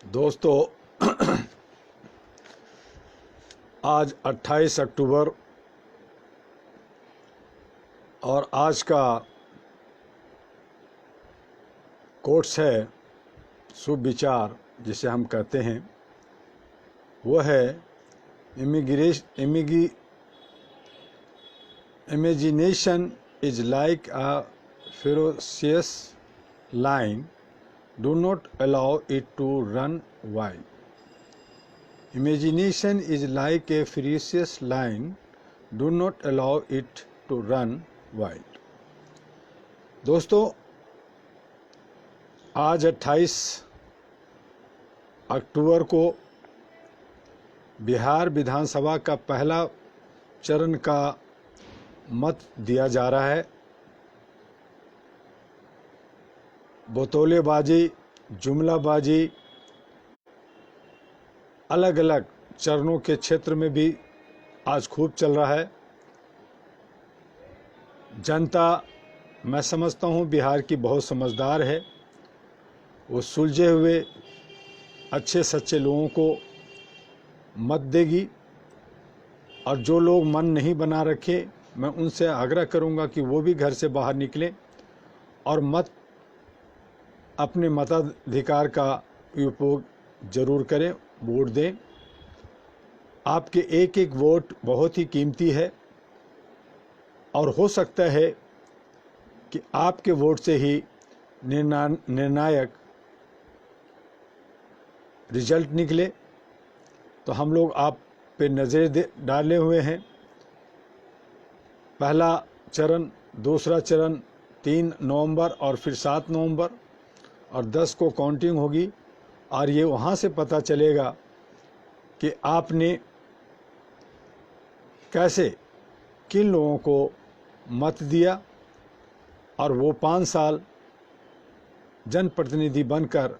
दोस्तों, आज 28 अक्टूबर और आज का कोट्स है शुभ विचार जिसे हम कहते हैं, वो है imagination is like a ferocious lion, do not allow it to run wild. Imagination is like a ferocious lion, do not allow it to run wild. दोस्तों, आज 28 अक्टूबर को बिहार विधानसभा का पहला चरण का मत दिया जा रहा है। बोतौलेबाजी, जुमलाबाजी अलग अलग चरणों के क्षेत्र में भी आज खूब चल रहा है। जनता, मैं समझता हूँ, बिहार की बहुत समझदार है। वो सुलझे हुए अच्छे सच्चे लोगों को मत देगी, और जो लोग मन नहीं बना रखे, मैं उनसे आग्रह करूँगा कि वो भी घर से बाहर निकलें और अपने मताधिकार का उपयोग जरूर करें, वोट दें। आपके एक एक वोट बहुत ही कीमती है और हो सकता है कि आपके वोट से ही निर्णायक रिजल्ट निकले। तो हम लोग आप पे नज़र डाले हुए हैं। पहला चरण, दूसरा चरण 3 नवंबर और फिर 7 नवंबर और 10 को काउंटिंग होगी, और ये वहाँ से पता चलेगा कि आपने कैसे किन लोगों को मत दिया, और वो 5 साल जनप्रतिनिधि बनकर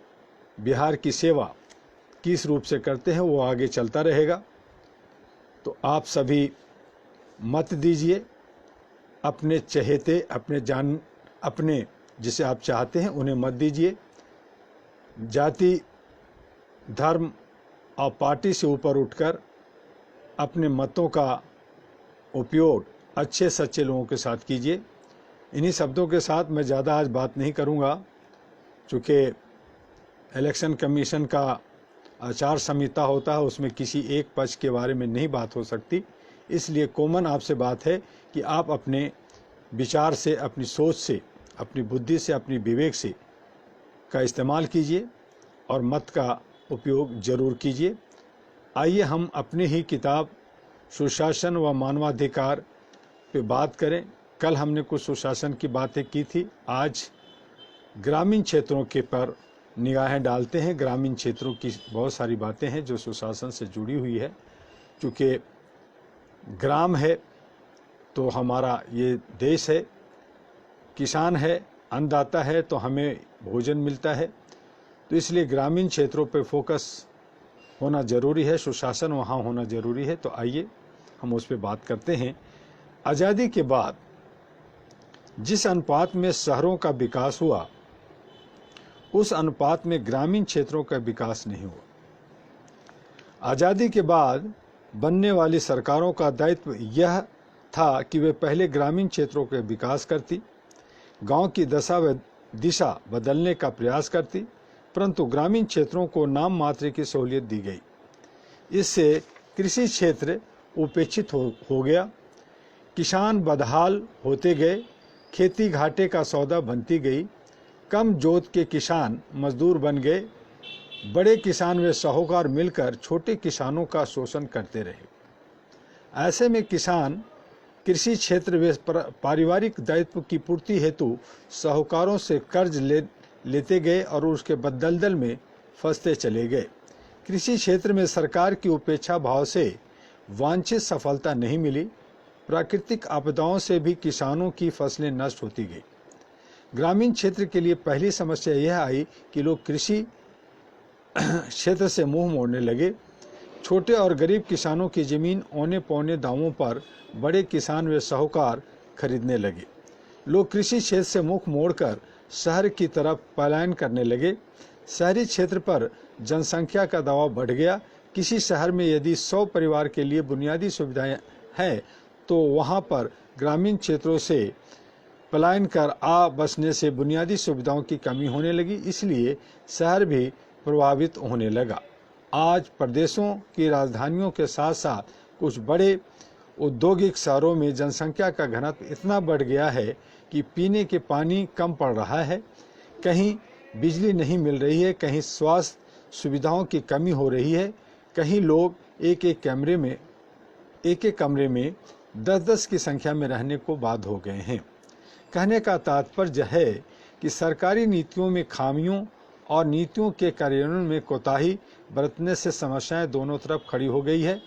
बिहार की सेवा किस रूप से करते हैं, वो आगे चलता रहेगा। तो आप सभी मत दीजिए, अपने चहेते, अपने जिसे आप चाहते हैं उन्हें मत दीजिए। जाति, धर्म और पार्टी से ऊपर उठकर अपने मतों का उपयोग अच्छे सच्चे लोगों के साथ कीजिए। इन्हीं शब्दों के साथ मैं ज़्यादा आज बात नहीं करूंगा, चूँकि इलेक्शन कमीशन का आचार संहिता होता है, उसमें किसी एक पक्ष के बारे में नहीं बात हो सकती। इसलिए कॉमन आपसे बात है कि आप अपने विचार से, अपनी सोच से, अपनी बुद्धि से, अपनी विवेक से का इस्तेमाल कीजिए और मत का उपयोग जरूर कीजिए। आइए हम अपनी ही किताब सुशासन व मानवाधिकार पे बात करें। कल हमने कुछ सुशासन की बातें की थी, आज ग्रामीण क्षेत्रों के पर निगाहें डालते हैं। ग्रामीण क्षेत्रों की बहुत सारी बातें हैं जो सुशासन से जुड़ी हुई है। क्योंकि ग्राम है तो हमारा ये देश है, किसान है, अन्नदाता है, तो हमें भोजन मिलता है। तो इसलिए ग्रामीण क्षेत्रों पर फोकस होना जरूरी है, सुशासन वहाँ होना जरूरी है। तो आइए हम उस पर बात करते हैं। आज़ादी के बाद जिस अनुपात में शहरों का विकास हुआ, उस अनुपात में ग्रामीण क्षेत्रों का विकास नहीं हुआ। आज़ादी के बाद बनने वाली सरकारों का दायित्व यह था कि वे पहले ग्रामीण क्षेत्रों के विकास करती, गांव की दिशा बदलने का प्रयास करती, परंतु ग्रामीण क्षेत्रों को नाम मात्र की सहूलियत दी गई। इससे कृषि क्षेत्र उपेक्षित हो गया, किसान बदहाल होते गए, खेती घाटे का सौदा बनती गई, कम जोत के किसान मजदूर बन गए, बड़े किसान व साहूकार मिलकर छोटे किसानों का शोषण करते रहे। ऐसे में किसान कृषि क्षेत्र व पारिवारिक दायित्व की पूर्ति हेतु साहूकारों से कर्ज लेते गए और उसके दलदल में फंसते चले गए। कृषि क्षेत्र में सरकार की उपेक्षा भाव से वांछित सफलता नहीं मिली। प्राकृतिक आपदाओं से भी किसानों की फसलें नष्ट होती गई। ग्रामीण क्षेत्र के लिए पहली समस्या यह आई कि लोग कृषि क्षेत्र से मुंह मोड़ने लगे। छोटे और गरीब किसानों की जमीन औने पौने दामों पर बड़े किसान व साहूकार खरीदने लगे। लोग कृषि क्षेत्र से मुख मोड़कर शहर की तरफ पलायन करने लगे। शहरी क्षेत्र पर जनसंख्या का दबाव बढ़ गया। किसी शहर में यदि 100 परिवार के लिए बुनियादी सुविधाएं हैं तो वहां पर ग्रामीण क्षेत्रों से पलायन कर बसने से बुनियादी सुविधाओं की कमी होने लगी, इसलिए शहर भी प्रभावित होने लगा। आज प्रदेशों की राजधानियों के साथ साथ कुछ बड़े औद्योगिक शहरों में जनसंख्या का घनत्व इतना बढ़ गया है कि पीने के पानी कम पड़ रहा है, कहीं बिजली नहीं मिल रही है, कहीं स्वास्थ्य सुविधाओं की कमी हो रही है, कहीं लोग एक एक कमरे में 10-10 की संख्या में रहने को बाध्य हो गए हैं। कहने का तात्पर्य है कि सरकारी नीतियों में खामियों और नीतियों के कार्यान्वयन में कोताही बरतने से समस्याएं दोनों तरफ खड़ी हो गई है।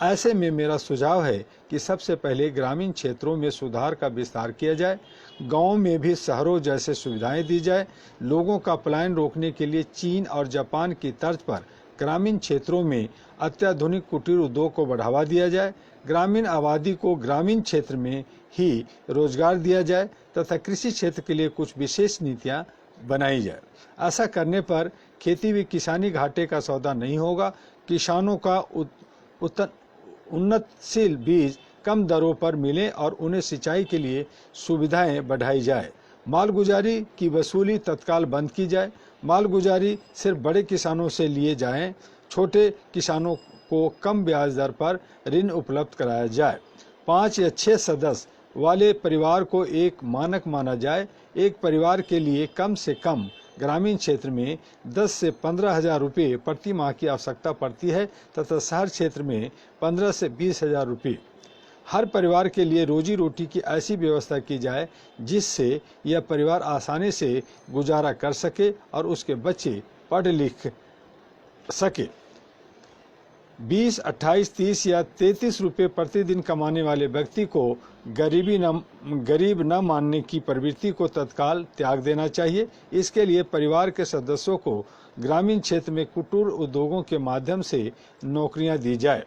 ऐसे में मेरा सुझाव है कि सबसे पहले ग्रामीण क्षेत्रों में सुधार का विस्तार किया जाए, गांवों में भी शहरों जैसे सुविधाएं दी जाए। लोगों का पलायन रोकने के लिए चीन और जापान की तर्ज पर ग्रामीण क्षेत्रों में अत्याधुनिक कुटीर उद्योग को बढ़ावा दिया जाए। ग्रामीण आबादी को ग्रामीण क्षेत्र में ही रोजगार दिया जाए तथा कृषि क्षेत्र के लिए कुछ विशेष नीतियां बनाई जाए। ऐसा करने पर खेती व किसानी घाटे का सौदा नहीं होगा। किसानों का उन्नतशील बीज कम दरों पर मिले और उन्हें सिंचाई के लिए सुविधाएं बढ़ाई जाए। मालगुजारी की वसूली तत्काल बंद की जाए। मालगुजारी सिर्फ बड़े किसानों से लिए जाएं। छोटे किसानों को कम ब्याज दर पर ऋण उपलब्ध कराया जाए। 5 या 6 सदस्य वाले परिवार को एक मानक माना जाए। एक परिवार के लिए कम से कम ग्रामीण क्षेत्र में 10 से 15 हजार रुपये प्रति माह की आवश्यकता पड़ती है तथा शहर क्षेत्र में 15 से 20 हजार रुपये। हर परिवार के लिए रोजी रोटी की ऐसी व्यवस्था की जाए जिससे यह परिवार आसानी से गुजारा कर सके और उसके बच्चे पढ़ लिख सके। 20, 28, 30 या 33 रुपये प्रतिदिन कमाने वाले व्यक्ति को गरीब न मानने की प्रवृत्ति को तत्काल त्याग देना चाहिए। इसके लिए परिवार के सदस्यों को ग्रामीण क्षेत्र में कुटीर उद्योगों के माध्यम से नौकरियां दी जाए।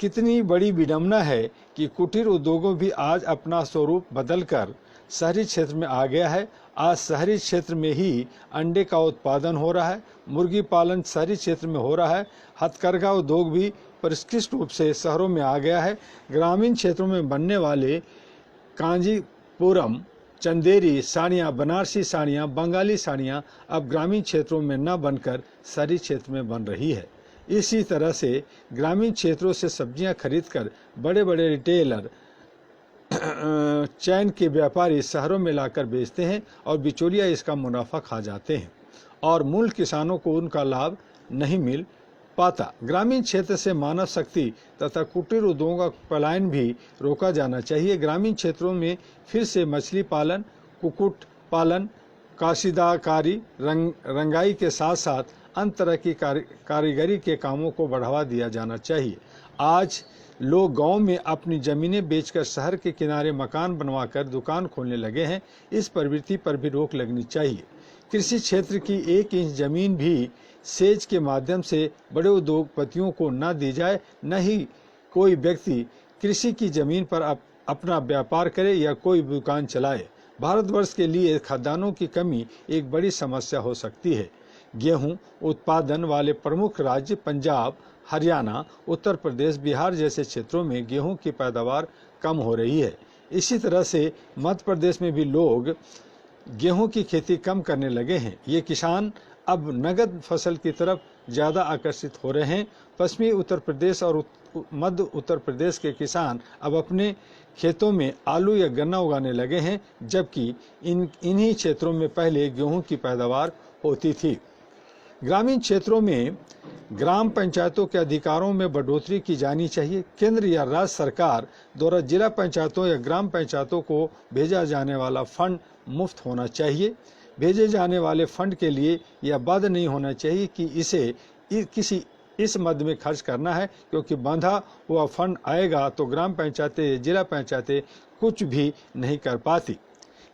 कितनी बड़ी विडंबना है कि कुटीर उद्योगों भी आज अपना स्वरूप बदलकर शहरी क्षेत्र में आ गया है। आज शहरी क्षेत्र में ही अंडे का उत्पादन हो रहा है, मुर्गी पालन शहरी क्षेत्र में हो रहा है, हथकरघा उद्योग भी परिष्कृत रूप से शहरों में आ गया है। ग्रामीण क्षेत्रों में बनने वाले कांजीपुरम, चंदेरी साड़ियाँ, बनारसी साड़ियाँ, बंगाली साड़ियाँ अब ग्रामीण क्षेत्रों में न बनकर शहरी क्षेत्र में बन रही है। इसी तरह से ग्रामीण क्षेत्रों से सब्जियां खरीदकर बड़े बड़े रिटेलर चैन के व्यापारी शहरों में लाकर बेचते हैं और बिचौलिया इसका मुनाफा खा जाते हैं और मूल किसानों को उनका लाभ नहीं मिल पाता। ग्रामीण क्षेत्र से मानव शक्ति तथा कुटीर उद्योगों का पलायन भी रोका जाना चाहिए। ग्रामीण क्षेत्रों में फिर से मछली पालन, कुक्कुट पालन, काशीदाकारी, रंगाई के साथ साथ अन्य तरह की कारीगरी के कामों को बढ़ावा दिया जाना चाहिए। आज लोग गांव में अपनी जमीनें बेचकर शहर के किनारे मकान बनवाकर दुकान खोलने लगे हैं। इस प्रवृत्ति पर भी रोक लगनी चाहिए। कृषि क्षेत्र की 1 इंच जमीन भी सेच के माध्यम से बड़े उद्योगपतियों को न दी जाए, न ही कोई व्यक्ति कृषि की जमीन पर अपना व्यापार करे या कोई दुकान चलाए। भारतवर्ष के लिए खाद्यान्नों की कमी एक बड़ी समस्या हो सकती है। गेहूं उत्पादन वाले प्रमुख राज्य पंजाब, हरियाणा, उत्तर प्रदेश, बिहार जैसे क्षेत्रों में गेहूं की पैदावार कम हो रही है। इसी तरह से मध्य प्रदेश में भी लोग गेहूं की खेती कम करने लगे हैं। ये किसान अब नगद फसल की तरफ ज़्यादा आकर्षित हो रहे हैं। पश्चिमी उत्तर प्रदेश और मध्य उत्तर प्रदेश के किसान अब अपने खेतों में आलू या गन्ना उगाने लगे हैं, जबकि इन्हीं क्षेत्रों में पहले गेहूं की पैदावार होती थी। ग्रामीण क्षेत्रों में ग्राम पंचायतों के अधिकारों में बढ़ोतरी की जानी चाहिए। केंद्र या राज्य सरकार द्वारा जिला पंचायतों या ग्राम पंचायतों को भेजा जाने वाला फंड मुफ्त होना चाहिए। भेजे जाने वाले फंड के लिए यह बाध्य नहीं होना चाहिए कि इसे किसी इस मद में खर्च करना है, क्योंकि बांधा हुआ फंड आएगा तो ग्राम पंचायतें, जिला पंचायतें कुछ भी नहीं कर पाती।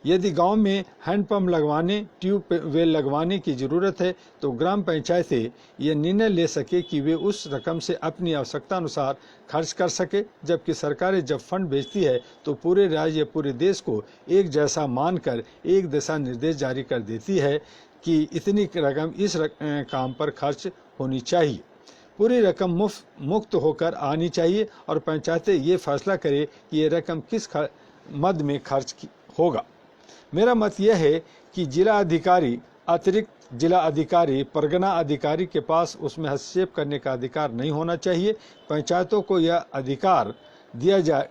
यदि गांव में हैंडपंप लगवाने, ट्यूबवेल लगवाने की ज़रूरत है तो ग्राम पंचायतें यह निर्णय ले सके कि वे उस रकम से अपनी आवश्यकता अनुसार खर्च कर सके, जबकि सरकारें जब फंड भेजती है तो पूरे राज्य या पूरे देश को एक जैसा मानकर एक दिशा निर्देश जारी कर देती है कि इतनी रकम इस काम पर खर्च होनी चाहिए। पूरी रकम मुक्त होकर आनी चाहिए और पंचायतें ये फैसला करें कि ये रकम किस मद में खर्च होगा। मेरा मत यह है कि जिला अधिकारी, अतिरिक्त जिला अधिकारी, परगना अधिकारी के पास उसमें हस्तक्षेप करने का अधिकार नहीं होना चाहिए। पंचायतों को यह अधिकार दिया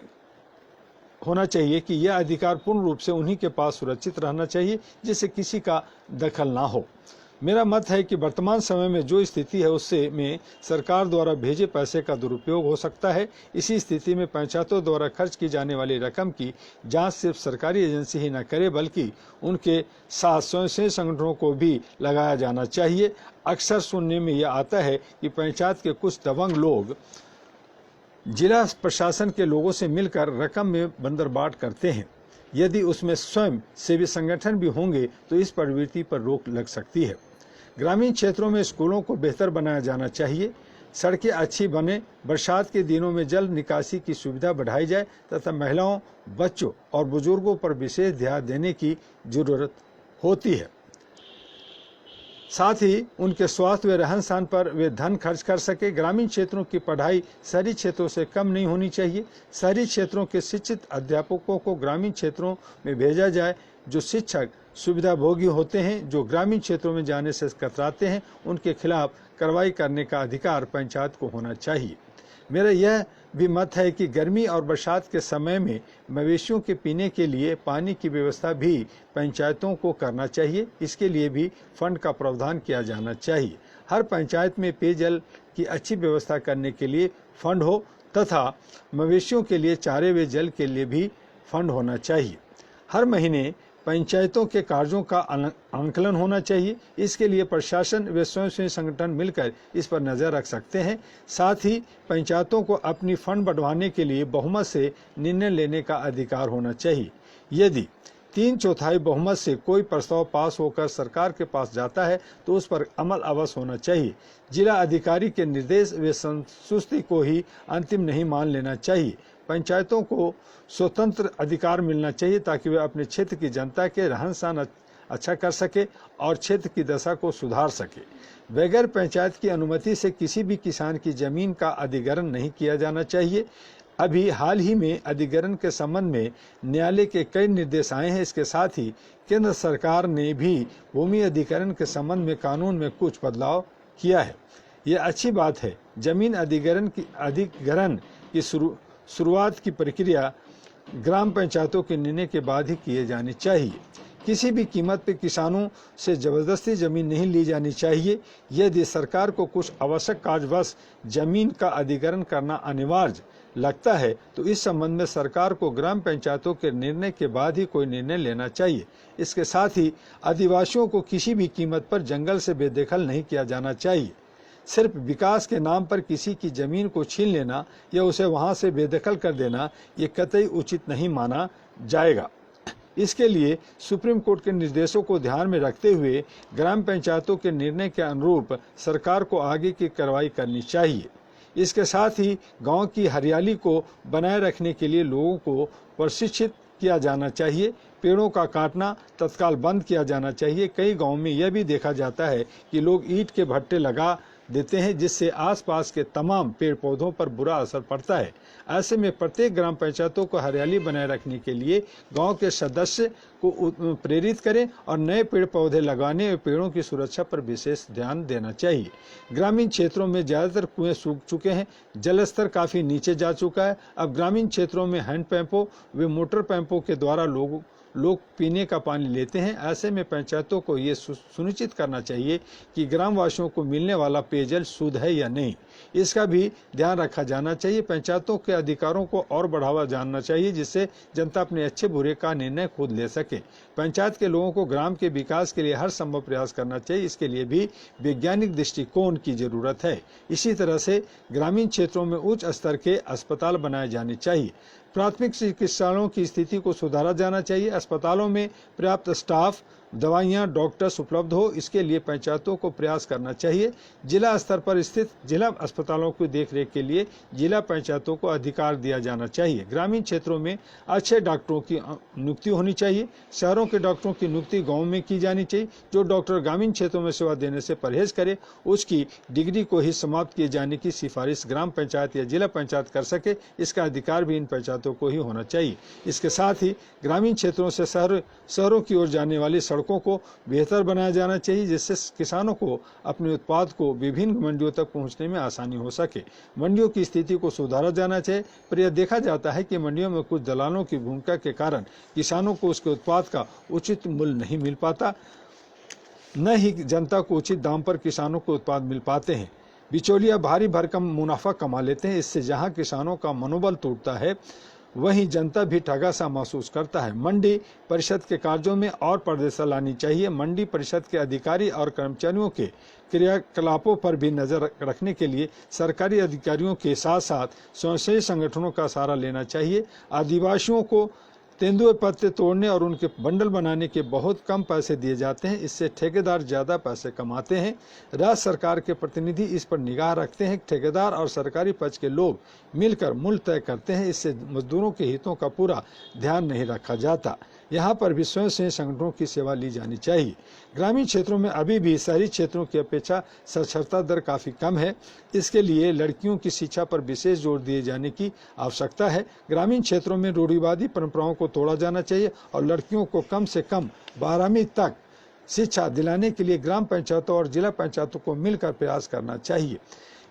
होना चाहिए कि यह अधिकार पूर्ण रूप से उन्हीं के पास सुरक्षित रहना चाहिए, जिससे किसी का दखल ना हो। मेरा मत है कि वर्तमान समय में जो स्थिति है उससे में सरकार द्वारा भेजे पैसे का दुरुपयोग हो सकता है। इसी स्थिति में पंचायतों द्वारा खर्च की जाने वाली रकम की जांच सिर्फ सरकारी एजेंसी ही न करे, बल्कि उनके साथ स्वयंसेवी संगठनों को भी लगाया जाना चाहिए। अक्सर सुनने में यह आता है कि पंचायत के कुछ दबंग लोग जिला प्रशासन के लोगों से मिलकर रकम में बंदरबाट करते हैं। यदि उसमें स्वयं सेवी संगठन भी होंगे तो इस प्रवृत्ति पर रोक लग सकती है। ग्रामीण क्षेत्रों में स्कूलों को बेहतर बनाया जाना चाहिए, सड़कें अच्छी बने, बरसात के दिनों में जल निकासी की सुविधा बढ़ाई जाए तथा महिलाओं, बच्चों और बुजुर्गों पर विशेष ध्यान देने की जरूरत होती है। साथ ही उनके स्वास्थ्य व रहन सहन पर वे धन खर्च कर सके। ग्रामीण क्षेत्रों की पढ़ाई शहरी क्षेत्रों से कम नहीं होनी चाहिए। शहरी क्षेत्रों के शिक्षित अध्यापकों को ग्रामीण क्षेत्रों में भेजा जाए। जो शिक्षक सुविधाभोगी होते हैं, जो ग्रामीण क्षेत्रों में जाने से कतराते हैं, उनके खिलाफ कार्रवाई करने का अधिकार पंचायत को होना चाहिए। मेरा यह भी मत है कि गर्मी और बरसात के समय में मवेशियों के पीने के लिए पानी की व्यवस्था भी पंचायतों को करना चाहिए। इसके लिए भी फंड का प्रावधान किया जाना चाहिए। हर पंचायत में पेयजल की अच्छी व्यवस्था करने के लिए फंड हो तथा मवेशियों के लिए चारे व जल के लिए भी फंड होना चाहिए। हर महीने पंचायतों के कार्यों का आंकलन होना चाहिए। इसके लिए प्रशासन व स्वयंसेवी संगठन मिलकर इस पर नजर रख सकते हैं। साथ ही पंचायतों को अपनी फंड बढ़वाने के लिए बहुमत से निर्णय लेने का अधिकार होना चाहिए। यदि 3/4 बहुमत से कोई प्रस्ताव पास होकर सरकार के पास जाता है तो उस पर अमल अवश्य होना चाहिए। जिला अधिकारी के निर्देश व संस्तुति को ही अंतिम नहीं मान लेना चाहिए। पंचायतों को स्वतंत्र अधिकार मिलना चाहिए ताकि वे अपने क्षेत्र की जनता के रहन सहन अच्छा कर सके और क्षेत्र की दशा को सुधार सके। बगैर पंचायत की अनुमति से किसी भी किसान की जमीन का अधिग्रहण नहीं किया जाना चाहिए। अभी हाल ही में अधिग्रहण के संबंध में न्यायालय के कई निर्देश आए हैं। इसके साथ ही केंद्र सरकार ने भी भूमि अधिग्रहण के संबंध में कानून में कुछ बदलाव किया है। यह अच्छी बात है। जमीन अधिग्रहण की शुरुआत की प्रक्रिया ग्राम पंचायतों के निर्णय के बाद ही किए जानी चाहिए। किसी भी कीमत पर किसानों से जबरदस्ती जमीन नहीं ली जानी चाहिए। यदि सरकार को कुछ आवश्यक कार्यवश जमीन का अधिग्रहण करना अनिवार्य लगता है तो इस संबंध में सरकार को ग्राम पंचायतों के निर्णय के बाद ही कोई निर्णय लेना चाहिए। इसके साथ ही आदिवासियों को किसी भी कीमत पर जंगल से बेदखल नहीं किया जाना चाहिए। सिर्फ विकास के नाम पर किसी की जमीन को छीन लेना या उसे वहां से बेदखल कर देना ये कतई उचित नहीं माना जाएगा। इसके लिए सुप्रीम कोर्ट के निर्देशों को ध्यान में रखते हुए ग्राम पंचायतों के निर्णय के अनुरूप सरकार को आगे की कार्रवाई करनी चाहिए। इसके साथ ही गांव की हरियाली को बनाए रखने के लिए लोगों को प्रशिक्षित किया जाना चाहिए। पेड़ों का काटना तत्काल बंद किया जाना चाहिए। कई गांवों में यह भी देखा जाता है कि लोग ईंट के भट्टे लगा देते हैं, जिससे आसपास के तमाम पेड़ पौधों पर बुरा असर पड़ता है। ऐसे में प्रत्येक ग्राम पंचायतों को हरियाली बनाए रखने के लिए गांव के सदस्य को प्रेरित करें और नए पेड़ पौधे लगाने और पेड़ों की सुरक्षा पर विशेष ध्यान देना चाहिए। ग्रामीण क्षेत्रों में ज़्यादातर कुएं सूख चुके हैं, जल स्तर काफ़ी नीचे जा चुका है। अब ग्रामीण क्षेत्रों में हैंड पंपों व मोटर पंपों के द्वारा लोग पीने का पानी लेते हैं। ऐसे में पंचायतों को ये सुनिश्चित करना चाहिए कि ग्रामवासियों को मिलने वाला पेयजल शुद्ध है या नहीं, इसका भी ध्यान रखा जाना चाहिए। पंचायतों के अधिकारों को और बढ़ावा जानना चाहिए, जिससे जनता अपने अच्छे बुरे का निर्णय खुद ले सके। पंचायत के लोगों को ग्राम के विकास के लिए हर संभव प्रयास करना चाहिए। इसके लिए भी वैज्ञानिक दृष्टिकोण की जरूरत है। इसी तरह से ग्रामीण क्षेत्रों में उच्च स्तर के अस्पताल बनाए जाने चाहिए। प्राथमिक चिकित्सालयों की स्थिति को सुधारा जाना चाहिए। अस्पतालों में पर्याप्त स्टाफ दवाइयाँ, डॉक्टर्स उपलब्ध हो, इसके लिए पंचायतों को प्रयास करना चाहिए। जिला स्तर पर स्थित जिला अस्पतालों की देखरेख के लिए जिला पंचायतों को अधिकार दिया जाना चाहिए। ग्रामीण क्षेत्रों में अच्छे डॉक्टरों की नियुक्ति होनी चाहिए। शहरों के डॉक्टरों की नियुक्ति गाँव में की जानी चाहिए। जो डॉक्टर ग्रामीण क्षेत्रों में सेवा देने से परहेज करे, उसकी डिग्री को ही समाप्त किए जाने की सिफारिश ग्राम पंचायत या जिला पंचायत कर सके, इसका अधिकार भी इन पंचायतों को ही होना चाहिए। इसके साथ ही ग्रामीण क्षेत्रों से शहरों की ओर जाने वाली सड़कों को बेहतर बनाया जाना चाहिए, जिससे किसानों को अपने उत्पाद को विभिन्न मंडियों तक पहुंचने में आसानी हो सके। मंडियों की स्थिति को सुधारा जाना चाहिए, पर यह देखा जाता है कि मंडियों में कुछ दलालों की भूमिका के कारण किसानों को उसके उत्पाद का उचित मूल्य नहीं मिल पाता, न ही जनता को उचित दाम पर किसानों को उत्पाद मिल पाते हैं। बिचौलिया भारी भरकम मुनाफा कमा लेते हैं। इससे जहां किसानों का मनोबल टूटता है, वहीं जनता भी ठगा सा महसूस करता है। मंडी परिषद के कार्यों में और पारदर्शिता लानी चाहिए। मंडी परिषद के अधिकारी और कर्मचारियों के क्रियाकलापों पर भी नजर रखने के लिए सरकारी अधिकारियों के साथ साथ स्वयंसेवी संगठनों का सहारा लेना चाहिए। आदिवासियों को तेंदुए पत्ते तोड़ने और उनके बंडल बनाने के बहुत कम पैसे दिए जाते हैं। इससे ठेकेदार ज़्यादा पैसे कमाते हैं। राज्य सरकार के प्रतिनिधि इस पर निगाह रखते हैं। ठेकेदार और सरकारी पक्ष के लोग मिलकर मूल्य तय करते हैं। इससे मजदूरों के हितों का पूरा ध्यान नहीं रखा जाता। यहाँ पर भी स्वयंसेवी संगठनों की सेवा ली जानी चाहिए। ग्रामीण क्षेत्रों में अभी भी शहरी क्षेत्रों की अपेक्षा साक्षरता दर काफ़ी कम है। इसके लिए लड़कियों की शिक्षा पर विशेष जोर दिए जाने की आवश्यकता है। ग्रामीण क्षेत्रों में रूढ़िवादी परंपराओं को तोड़ा जाना चाहिए और लड़कियों को कम से कम 12वीं तक शिक्षा दिलाने के लिए ग्राम पंचायतों और जिला पंचायतों को मिलकर प्रयास करना चाहिए।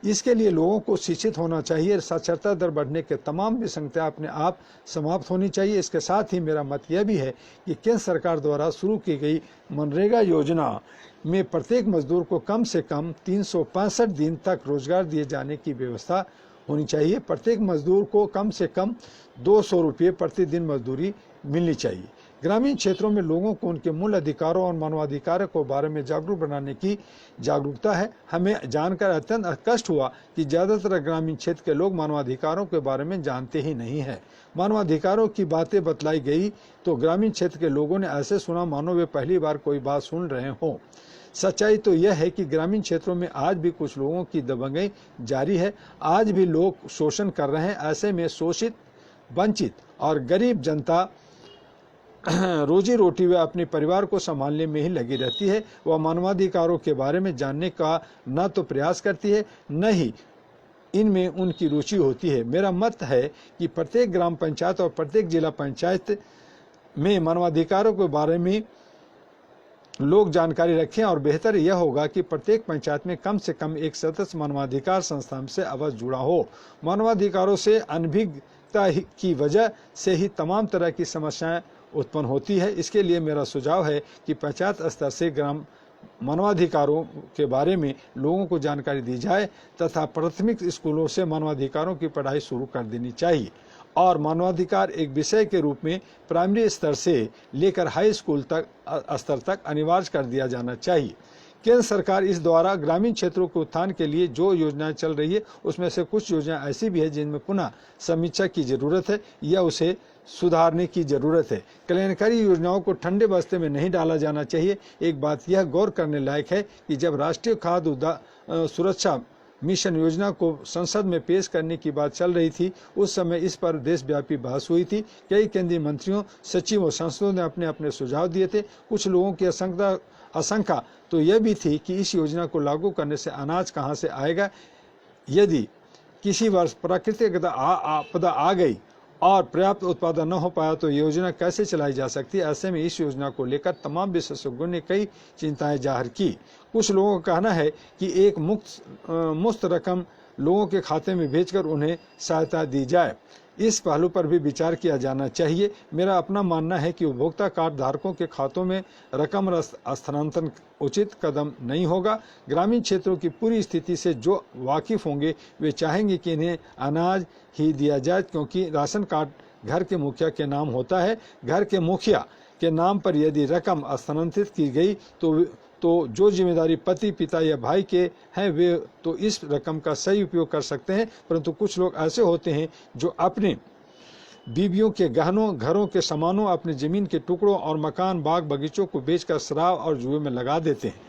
इसके लिए लोगों को शिक्षित होना चाहिए। साक्षरता दर बढ़ने के तमाम विसंगतियां अपने आप समाप्त होनी चाहिए। इसके साथ ही मेरा मत यह भी है कि केंद्र सरकार द्वारा शुरू की गई मनरेगा योजना में प्रत्येक मजदूर को कम से कम 365 दिन तक रोजगार दिए जाने की व्यवस्था होनी चाहिए। प्रत्येक मजदूर को कम से कम 200 रुपये प्रतिदिन मजदूरी मिलनी चाहिए। ग्रामीण क्षेत्रों में लोगों को उनके मूल अधिकारों और मानवाधिकारों के बारे में जागरूक बनाने की जागरूकता है। हमें जानकर अत्यंत कष्ट हुआ कि ज़्यादातर ग्रामीण क्षेत्र के लोग मानवाधिकारों के बारे में जानते ही नहीं है। मानवाधिकारों की बातें बतलाई गई तो ग्रामीण क्षेत्र के लोगों ने ऐसे सुना मानो वे पहली बार कोई बात सुन रहे हों। सच्चाई तो यह है कि ग्रामीण क्षेत्रों में आज भी कुछ लोगों की दबंगई जारी है। आज भी लोग शोषण कर रहे हैं। ऐसे में शोषित, वंचित और गरीब जनता रोजी रोटी व अपने परिवार को संभालने में ही लगी रहती है। वह मानवाधिकारों के बारे में जानने का न तो प्रयास करती है, न ही इनमें उनकी रुचि होती है। मेरा मत है कि प्रत्येक ग्राम पंचायत और प्रत्येक जिला पंचायत में मानवाधिकारों के बारे में लोग जानकारी रखें और बेहतर यह होगा कि प्रत्येक पंचायत में कम से कम एक सदस्य मानवाधिकार संस्था से अवश्य जुड़ा हो। मानवाधिकारों से अनभिज्ञता की वजह से ही तमाम तरह की समस्याएं उत्पन्न होती है। इसके लिए मेरा सुझाव है कि पंचायत स्तर से ग्राम मानवाधिकारों के बारे में लोगों को जानकारी दी जाए तथा प्राथमिक स्कूलों से मानवाधिकारों की पढ़ाई शुरू कर देनी चाहिए और मानवाधिकार एक विषय के रूप में प्राइमरी स्तर से लेकर हाई स्कूल तक स्तर तक अनिवार्य कर दिया जाना चाहिए। केंद्र सरकार इस द्वारा ग्रामीण क्षेत्रों के उत्थान के लिए जो योजनाएं चल रही है, उसमें से कुछ योजनाएं ऐसी भी है जिनमें पुनः समीक्षा की जरूरत है या उसे सुधारने की जरूरत है। कल्याणकारी योजनाओं को ठंडे बस्ते में नहीं डाला जाना चाहिए। एक बात यह गौर करने लायक है कि जब राष्ट्रीय खाद्य सुरक्षा मिशन योजना को संसद में पेश करने की बात चल रही थी, उस समय इस पर देशव्यापी बहस हुई थी। कई केंद्रीय मंत्रियों, सचिवों, सांसदों ने अपने अपने सुझाव दिए थे। कुछ लोगों की आशंका तो यह भी थी कि इस योजना को लागू करने से अनाज कहां से आएगा। यदि किसी वर्ष प्राकृतिक आपदा आ गई और पर्याप्त उत्पादन न हो पाया तो योजना कैसे चलाई जा सकती है। ऐसे में इस योजना को लेकर तमाम विशेषज्ञों ने कई चिंताएं जाहिर की। कुछ लोगों का कहना है कि एक मुफ्त रकम लोगों के खाते में भेजकर उन्हें सहायता दी जाए। इस पहलू पर भी विचार किया जाना चाहिए। मेरा अपना मानना है कि उपभोक्ता कार्ड धारकों के खातों में रकम स्थानांतरण उचित कदम नहीं होगा। ग्रामीण क्षेत्रों की पूरी स्थिति से जो वाकिफ होंगे वे चाहेंगे कि इन्हें अनाज ही दिया जाए, क्योंकि राशन कार्ड घर के मुखिया के नाम होता है। घर के मुखिया के नाम पर यदि रकम स्थानांतरित की गई तो जो जिम्मेदारी पति, पिता या भाई के हैं वे तो इस रकम का सही उपयोग कर सकते हैं, परंतु कुछ लोग ऐसे होते हैं जो अपने बीवियों के गहनों, घरों के सामानों, अपनी जमीन के टुकड़ों और मकान, बाग बगीचों को बेचकर शराब और जुए में लगा देते हैं।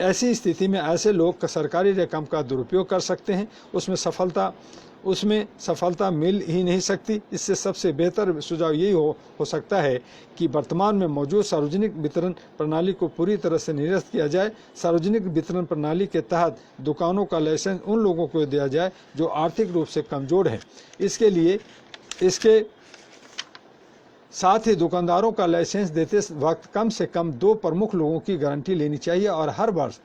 ऐसी स्थिति में ऐसे लोग सरकारी रकम का दुरुपयोग कर सकते हैं, उसमें सफलता मिल ही नहीं सकती। इससे सबसे बेहतर सुझाव यही हो सकता है कि वर्तमान में मौजूद सार्वजनिक वितरण प्रणाली को पूरी तरह से निरस्त किया जाए। सार्वजनिक वितरण प्रणाली के तहत दुकानों का लाइसेंस उन लोगों को दिया जाए जो आर्थिक रूप से कमजोर हैं। इसके साथ ही दुकानदारों का लाइसेंस देते वक्त कम से कम 2 प्रमुख लोगों की गारंटी लेनी चाहिए और हर वर्ष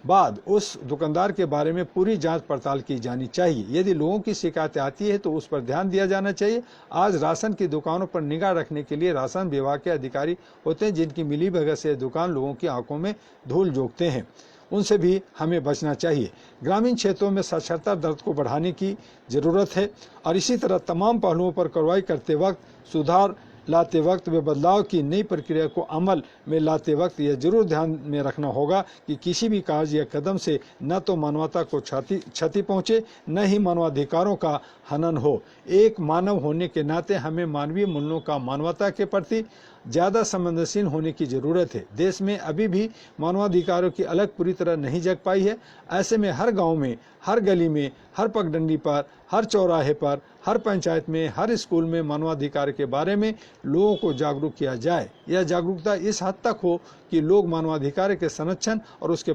बाद उस दुकानदार के बारे में पूरी जांच पड़ताल की जानी चाहिए। यदि लोगों की शिकायतें आती है तो उस पर ध्यान दिया जाना चाहिए। आज राशन की दुकानों पर निगाह रखने के लिए राशन विभाग के अधिकारी होते हैं, जिनकी मिलीभगत से दुकान लोगों की आंखों में धूल झोंकते हैं। उनसे भी हमें बचना चाहिए। ग्रामीण क्षेत्रों में साक्षरता दर को बढ़ाने की जरूरत है और इसी तरह तमाम पहलुओं पर कार्रवाई करते वक्त, सुधार लाते वक्त व बदलाव की नई प्रक्रिया को अमल में लाते वक्त यह जरूर ध्यान में रखना होगा कि किसी भी कार्य या कदम से न तो मानवता को क्षति पहुंचे, न ही मानवाधिकारों का हनन हो। एक मानव होने के नाते हमें मानवीय मूल्यों का मानवता के प्रति ज़्यादा संवेदनशील होने की ज़रूरत है। देश में अभी भी मानवाधिकारों की अलग पूरी तरह नहीं जग पाई है। ऐसे में हर गांव में, हर गली में, हर पगडंडी पर, हर चौराहे पर, हर पंचायत में, हर स्कूल में मानवाधिकार के बारे में लोगों को जागरूक किया जाए। यह जागरूकता इस हद तक हो कि लोग मानवाधिकार के संरक्षण और उसके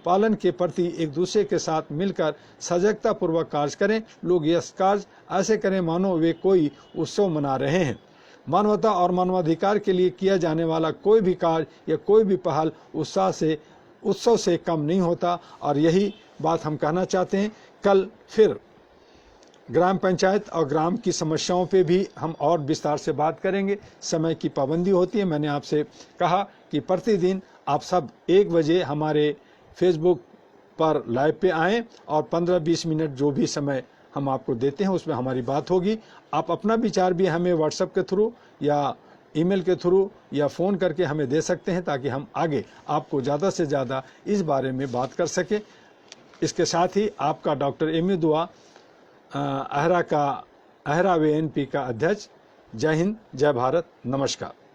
पालन के प्रति एक दूसरे के साथ मिलकर सजगता पूर्वक कार्य करें। लोग यह कार्य ऐसे करें मानो वे कोई उत्सव मना रहे हैं। मानवता और मानवाधिकार के लिए किया जाने वाला कोई भी कार्य या कोई भी पहल उत्सव से कम नहीं होता और यही बात हम कहना चाहते हैं। कल फिर ग्राम पंचायत और ग्राम की समस्याओं पे भी हम और विस्तार से बात करेंगे। समय की पाबंदी होती है। मैंने आपसे कहा कि प्रतिदिन आप सब 1 बजे हमारे फेसबुक पर लाइव पे आएँ और 15-20 मिनट जो भी समय हम आपको देते हैं उसमें हमारी बात होगी। आप अपना विचार भी हमें व्हाट्सएप के थ्रू या ईमेल के थ्रू या फ़ोन करके हमें दे सकते हैं, ताकि हम आगे आपको ज़्यादा से ज़्यादा इस बारे में बात कर सकें। इसके साथ ही आपका डॉक्टर एम.यू. दुआ, अहरा WNP का अध्यक्ष। जय हिंद, जय भारत, नमस्कार।